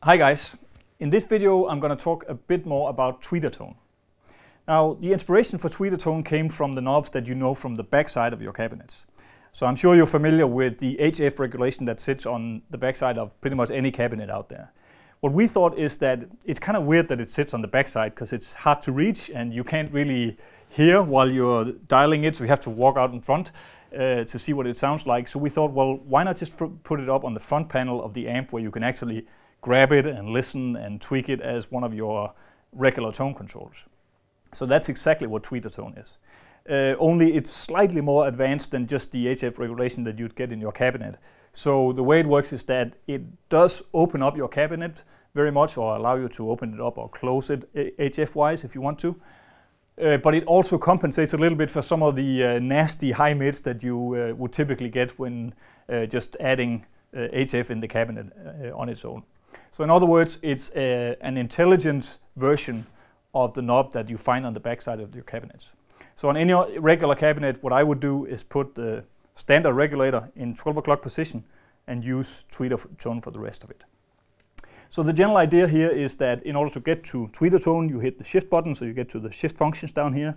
Hi guys, in this video I'm going to talk a bit more about TweeterTone. Now the inspiration for TweeterTone came from the knobs that you know from the backside of your cabinets. So I'm sure you're familiar with the HF regulation that sits on the backside of pretty much any cabinet out there. What we thought is that it's kind of weird that it sits on the backside because it's hard to reach and you can't really hear while you're dialing it, so you have to walk out in front to see what it sounds like. So we thought, well, why not just put it up on the front panel of the amp where you can actually grab it and listen and tweak it as one of your regular tone controls. So that's exactly what TweeterTone is. Only it's slightly more advanced than just the HF regulation that you'd get in your cabinet. So the way it works is that it does open up your cabinet very much, or allow you to open it up or close it HF-wise if you want to. But it also compensates a little bit for some of the nasty high mids that you would typically get when just adding HF in the cabinet on its own. So in other words, it's an intelligent version of the knob that you find on the backside of your cabinets. So on any regular cabinet, what I would do is put the standard regulator in 12 o'clock position and use TweeterTone for the rest of it. So the general idea here is that in order to get to TweeterTone, you hit the shift button, so you get to the shift functions down here.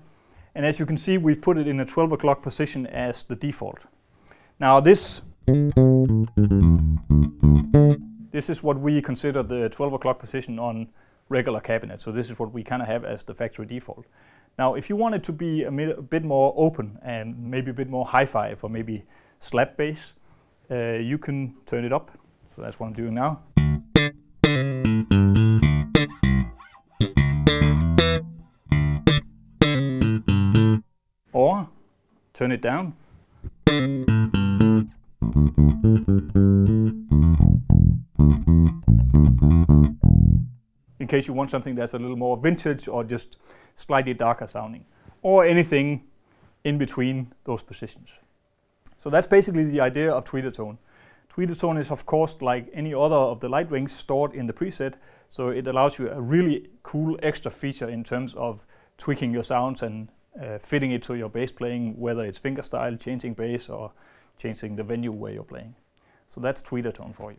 And as you can see, we've put it in a 12 o'clock position as the default. Now this is what we consider the 12 o'clock position on regular cabinets. So this is what we kind of have as the factory default. Now, if you want it to be a bit more open and maybe a bit more hi-fi or maybe slap bass, you can turn it up. So that's what I'm doing now. Or turn it down. In case you want something that's a little more vintage or just slightly darker sounding, or anything in between those positions. So that's basically the idea of TweeterTone. TweeterTone is of course like any other of the light rings stored in the preset, so it allows you a really cool extra feature in terms of tweaking your sounds and fitting it to your bass playing, whether it's fingerstyle, changing bass, or changing the venue where you're playing. So that's TweeterTone for you.